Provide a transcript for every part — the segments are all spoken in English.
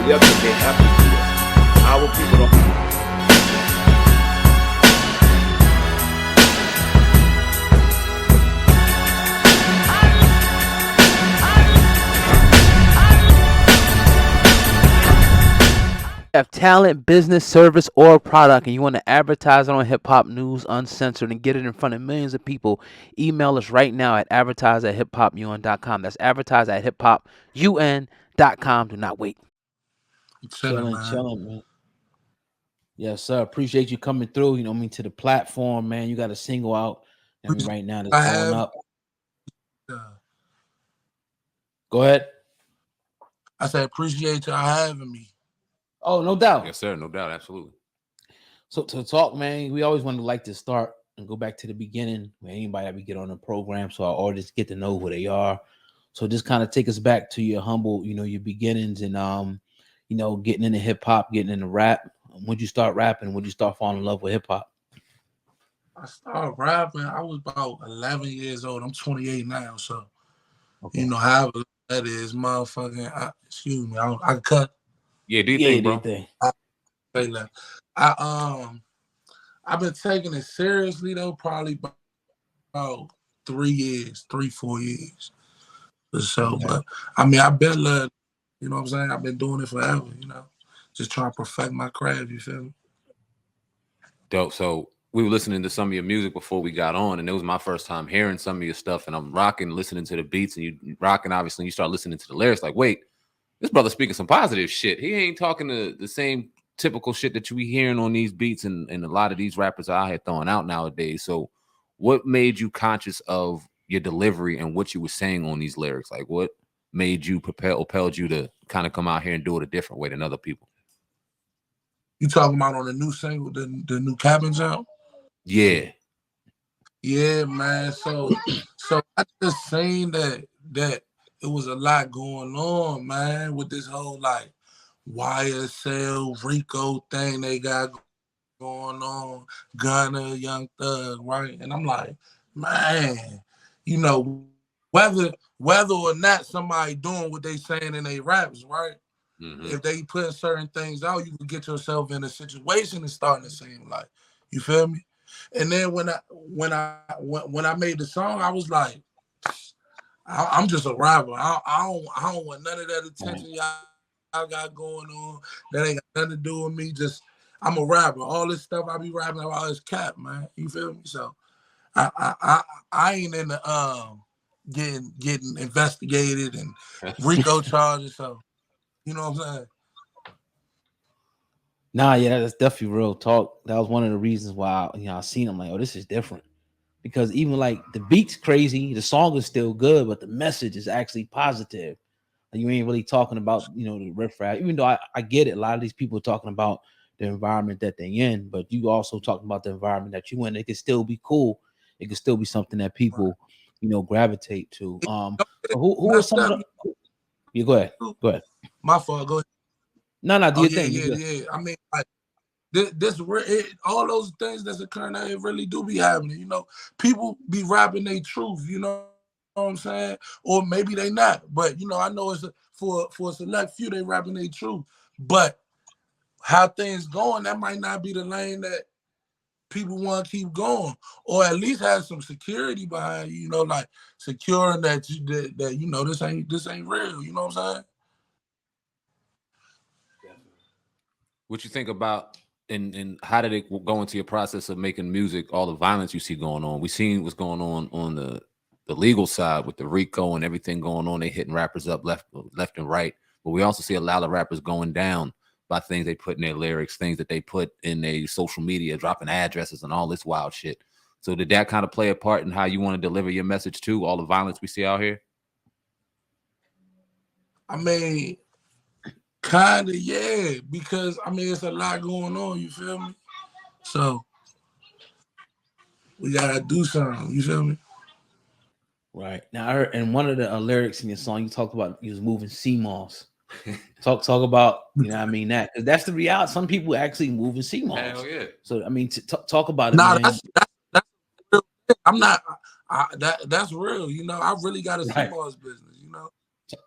Yes, they have to do it. Our people don't. Have talent, business, service, or product, and you want to advertise it on Hip Hop News Uncensored and get it in front of millions of people, email us right now at advertise@hiphopun.com. That's advertise@hiphopun.com. Do not wait. Chilling, man. Yes, sir. Appreciate you coming through. You know what I mean, to the platform, man. You got a single out. I mean, right now that's going up. Go ahead. I said, appreciate y'all having me. Oh, no doubt. Yes, sir. No doubt. Absolutely. So to talk, man, we always want to like to start and go back to the beginning when anybody ever get on the program, so our audience get to know who they are. So just kind of take us back to your humble, you know, your beginnings and you know, getting into hip hop, getting into rap. When'd you start rapping? When'd you start falling in love with hip hop? I started rapping. I was about 11 years old. I'm 28 now, so you know how that is, motherfucking. Excuse me, I cut. Yeah, do you think, bro? I've been taking it seriously though, probably about 4 years. So, but I mean, I've been learning. You know what I'm saying? I've been doing it forever. You know, just trying to perfect my craft. You feel me? Dope. So we were listening to some of your music before we got on, and it was my first time hearing some of your stuff. And I'm rocking, listening to the beats, and you rocking. Obviously, and you start listening to the lyrics. Like, wait. This brother speaking some positive shit. He ain't talking to the same typical shit that you be hearing on these beats and a lot of these rappers out here throwing out nowadays. So what made you conscious of your delivery and what you were saying on these lyrics? Like what made you propelled you to kind of come out here and do it a different way than other people? You talking about on the new single, the new Cappin jump? Yeah. Yeah, man. So I just seen that it was a lot going on, man, with this whole like YSL Rico thing they got going on, Gunna, Young Thug, right? And I'm like, man, you know, whether or not somebody doing what they saying in their raps, right? Mm-hmm. If they put certain things out, you can get yourself in a situation and starting to seem like, you feel me? And then when I made the song, I was like, I'm just a rapper. I don't want none of that attention y'all got going on. That ain't got nothing to do with me. Just I'm a rapper. All this stuff I be rapping about is cap, man. You feel me? So I ain't in the getting investigated and RICO charges. So you know what I'm saying? Nah, yeah, that's definitely real talk. That was one of the reasons why I seen him like, oh, this is different. Because even like the beat's crazy, the song is still good, but the message is actually positive. And you ain't really talking about, you know, the riffraff. Even though I get it, a lot of these people are talking about the environment that they're in, but you also talking about the environment that you in. It can still be cool. It can still be something that people, you know, gravitate to. Who are some of the? Yeah, go ahead. My fault. Go ahead. No, do your thing. Yeah. I mean, like. All those things that's occurring out here really do be happening. You know, people be rapping their truth. You know what I'm saying? Or maybe they not. But you know, I know it's for a select few they rapping their truth. But how things going, that might not be the lane that people want to keep going, or at least have some security behind you. You know, like securing that you know this ain't real. You know what I'm saying? What you think about? And how did it go into your process of making music, all the violence you see going on? We seen what's going on the legal side with the RICO and everything going on. They hitting rappers up left and right. But we also see a lot of rappers going down by things they put in their lyrics, things that they put in their social media, dropping addresses and all this wild shit. So did that kind of play a part in how you want to deliver your message too, all the violence we see out here? I mean... Kinda, yeah, because I mean it's a lot going on, you feel me? So we gotta do something, you feel me? Right. Now I heard in one of the lyrics in your song, you talked about you was moving CMOS. talk about, you know what I mean, that because that's the reality. Some people actually moving CMOS. Hell yeah. So I mean talk about it. Nah, man. That's real. I'm not that's real, you know. I really got a CMOS business, you know.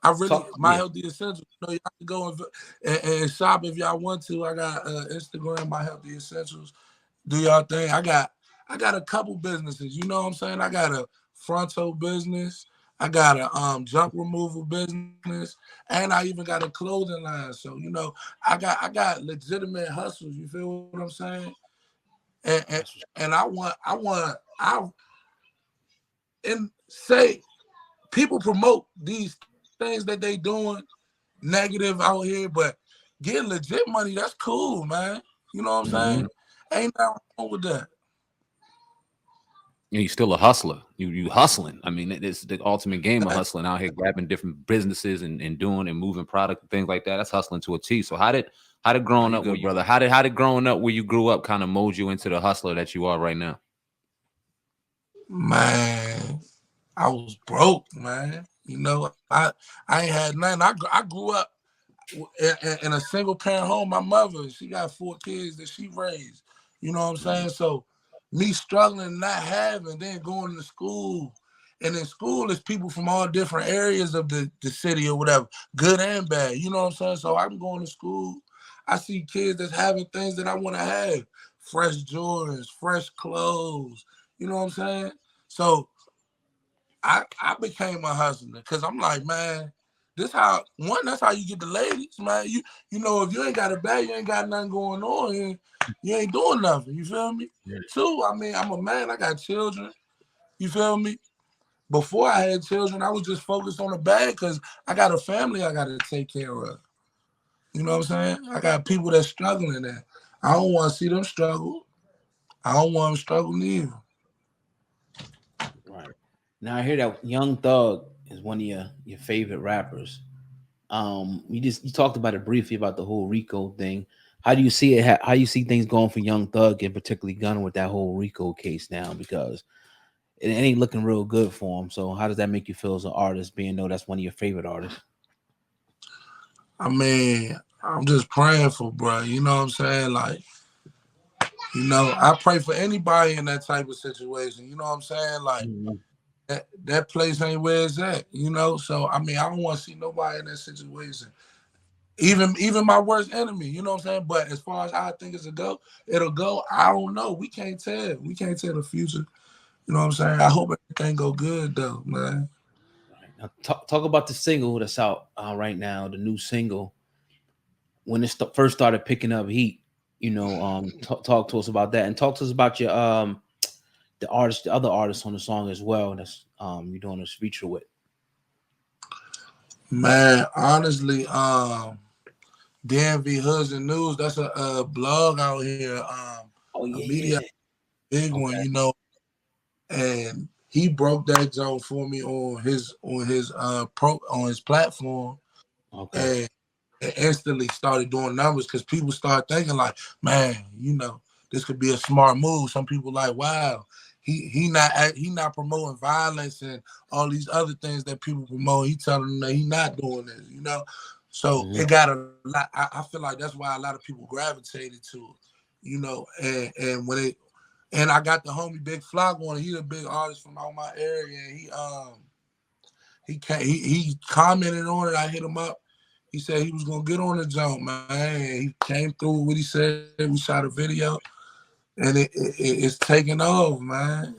I really My Yeah. Healthy Essentials. You know, y'all can go and shop if y'all want to. I got Instagram, My Healthy Essentials. Do y'all thing. I got a couple businesses. You know what I'm saying? I got a fronto business. I got a junk removal business, and I even got a clothing line. So you know, I got legitimate hustles. You feel what I'm saying? And and say people promote these things that they doing negative out here, but getting legit money, that's cool, man. You know what I'm saying? Ain't nothing wrong with that. You're still a hustler. You hustling. I mean, it's the ultimate game of hustling out here, grabbing different businesses and doing and moving product and things like that. That's hustling to a T. So how did growing up, brother? How did growing up where you grew up kind of mold you into the hustler that you are right now? Man, I was broke, man. You know, I ain't had nothing. I grew up in a single parent home. My mother, she got 4 kids that she raised. You know what I'm saying? So me struggling, not having, then going to school. And in school, it's people from all different areas of the city or whatever, good and bad. You know what I'm saying? So I'm going to school. I see kids that's having things that I want to have. Fresh Jordans, fresh clothes. You know what I'm saying? So I became a hustler because I'm like, man, that's how you get the ladies, man. You know, if you ain't got a bag, you ain't got nothing going on, you ain't doing nothing. You feel me? Yeah. 2, I mean, I'm a man, I got children. You feel me? Before I had children, I was just focused on the bag because I got a family I got to take care of. You know what I'm saying? I got people that's struggling there. I don't want to see them struggle. I don't want them struggling either. Right. Now I hear that Young Thug is one of your favorite rappers. You talked about it briefly about the whole Rico thing. How do you see it? How you see things going for Young Thug and particularly Gunna with that whole Rico case now? Because it ain't looking real good for him. So how does that make you feel as an artist, being though that's one of your favorite artists? I mean, I'm just praying for bro. You know what I'm saying? Like, you know, I pray for anybody in that type of situation. You know what I'm saying? Like, that place ain't where it's at, you know? So, I mean, I don't want to see nobody in that situation. Even my worst enemy, you know what I'm saying? But as far as how I think it'll go, I don't know. We can't tell. We can't tell the future. You know what I'm saying? I hope everything go good, though, man. Now, talk about the single that's out right now, the new single. When it first started picking up heat, you know, talk to us about that, and talk to us about your the other artists on the song as well. That's you're doing this feature with. Man, honestly, DMV Hoods and News. That's a blog out here. A media big one, you know, and he broke that joke for me on his platform. Okay. And instantly started doing numbers because people start thinking like, man, you know, this could be a smart move. Some people like, wow, he not promoting violence and all these other things that people promote. He telling them that he not doing this, you know. So it got a lot. I feel like that's why a lot of people gravitated to it, you know. And I got the homie BigFlock1. He's a big artist from out my area. And he commented on it. I hit him up. He said he was gonna get on the jump, man. He came through with what he said. We shot a video, and it's taking off, man.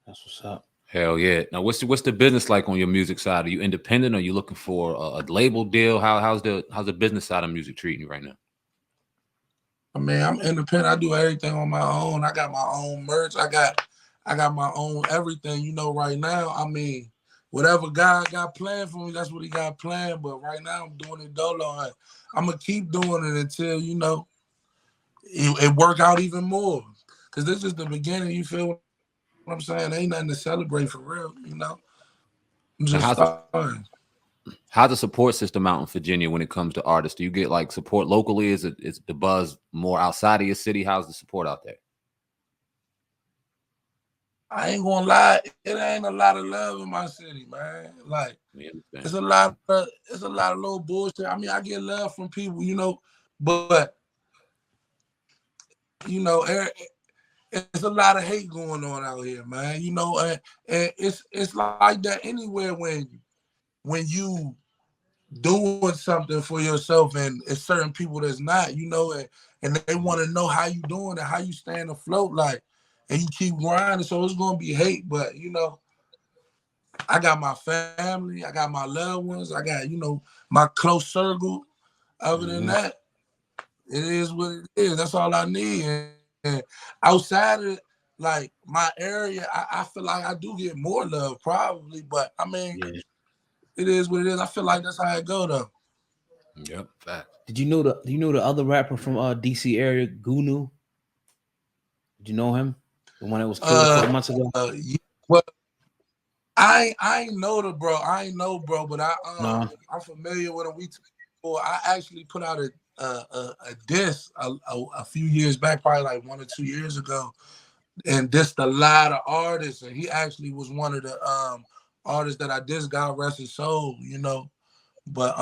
That's what's up. Hell yeah! Now, what's the business like on your music side? Are you independent? Are you looking for a label deal? How's the business side of music treating you right now? I mean, I'm independent. I do everything on my own. I got my own merch. I got my own everything. You know, right now, I mean, whatever God got planned for me, that's what He got planned. But right now, I'm doing it dolo. I'm gonna keep doing it until you know it work out even more. Cause this is the beginning. You feel what I'm saying? Ain't nothing to celebrate for real. You know, I'm just starting. How's the support system out in Virginia when it comes to artists? Do you get like support locally? Is the buzz more outside of your city? How's the support out there? I ain't gonna lie, it ain't a lot of love in my city, man. Like it's a lot of little bullshit. I mean, I get love from people, you know, but you know, it's a lot of hate going on out here, man. You know, and it's like that anywhere when when you doing something for yourself and it's certain people that's not, you know, and they want to know how you doing and how you staying afloat, like, and you keep grinding. So it's gonna be hate, but you know, I got my family, I got my loved ones, I got, you know, my close circle. Other than that, it is what it is. That's all I need. And outside of like my area, I feel like I do get more love probably, but I mean, it is what it is. I feel like that's how it go though. Yep, fact. Do you know the other rapper from DC area, Gunu? Did you know him? The one that was killed a couple months ago? Yeah, well, I ain't know the bro. I ain't know bro, but I'm familiar with him. I actually put out a diss a few years back, probably like 1 or 2 years ago, and dissed a lot of artists. And he actually was one of the artists that I dissed. God rest his soul, you know. But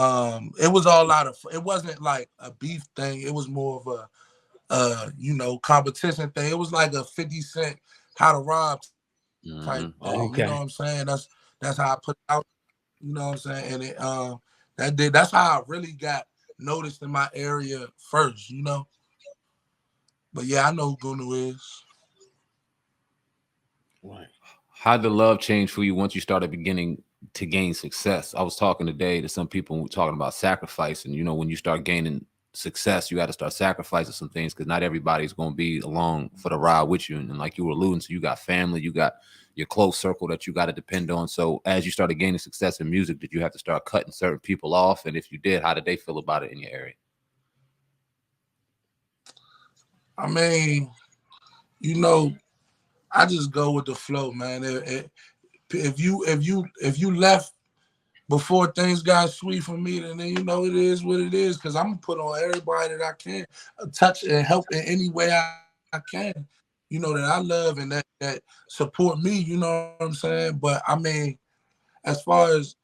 it was all out of. It wasn't like a beef thing. It was more of a you know, competition thing. It was like a 50 Cent how to rob type thing. Okay. You know what I'm saying? That's how I put it out. You know what I'm saying? And it that's how I really got noticed in my area first, you know. But yeah, I know who Gunu is. Right. How did the love change for you once you started beginning to gain success? I was talking today to some people talking about sacrifice, and you know, when you start gaining success, you got to start sacrificing some things because not everybody's going to be along for the ride with you. And like you were alluding to, you got family, you got your close circle that you got to depend on. So as you started gaining success in music, did you have to start cutting certain people off? And if you did, how did they feel about it in your area? I mean, you know, I just go with the flow, man. If you left before things got sweet for me, then you know it is what it is. Because I'm gonna put on everybody that I can touch and help in any way I can. You know, that I love and that support me. You know what I'm saying? But I mean, as far as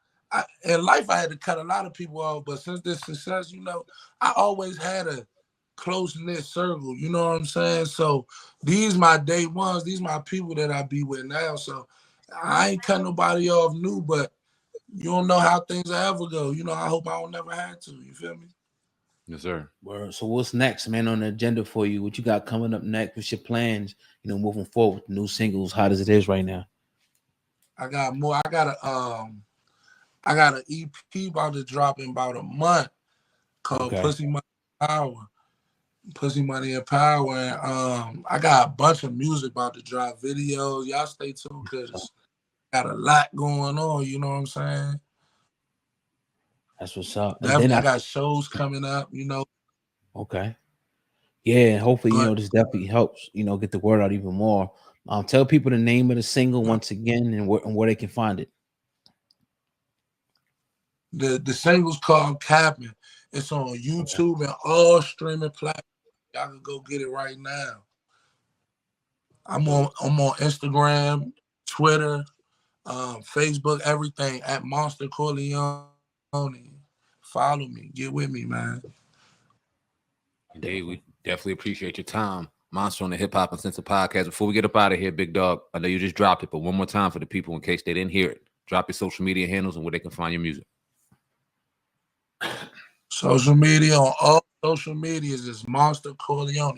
in life, I had to cut a lot of people off. But since this success, you know, I always had a close-knit circle. You know what I'm saying? So these my day ones. These my people that I be with now. So I ain't cut nobody off new, but you don't know how things will ever go. You know, I hope I don't never have to. You feel me? Yes, sir. Word. So what's next, man, on the agenda for you? What you got coming up next? What's your plans, you know, moving forward with the new singles, hot as it is right now? I got more. I got an EP about to drop in about a month called Pussy Money Power. Pussy Money and Power. And I got a bunch of music about to drop, videos. Y'all stay tuned because got a lot going on, you know what I'm saying? That's what's up. And then I got shows coming up, you know. Okay. Yeah, hopefully, you know, this definitely helps, you know, get the word out even more. Tell people the name of the single once again and where they can find it. The single's called Cappin. It's on YouTube and all streaming platforms. Y'all can go get it right now. I'm on Instagram, Twitter, Facebook, everything at Monster Corleone. Follow me, get with me, man. Hey, we definitely appreciate your time. Monster on the Hip Hop Uncensored Podcast. Before we get up out of here, Big Dog, I know you just dropped it, but one more time for the people in case they didn't hear it. Drop your social media handles and where they can find your music. Social media, on all social medias is Monster Corleone.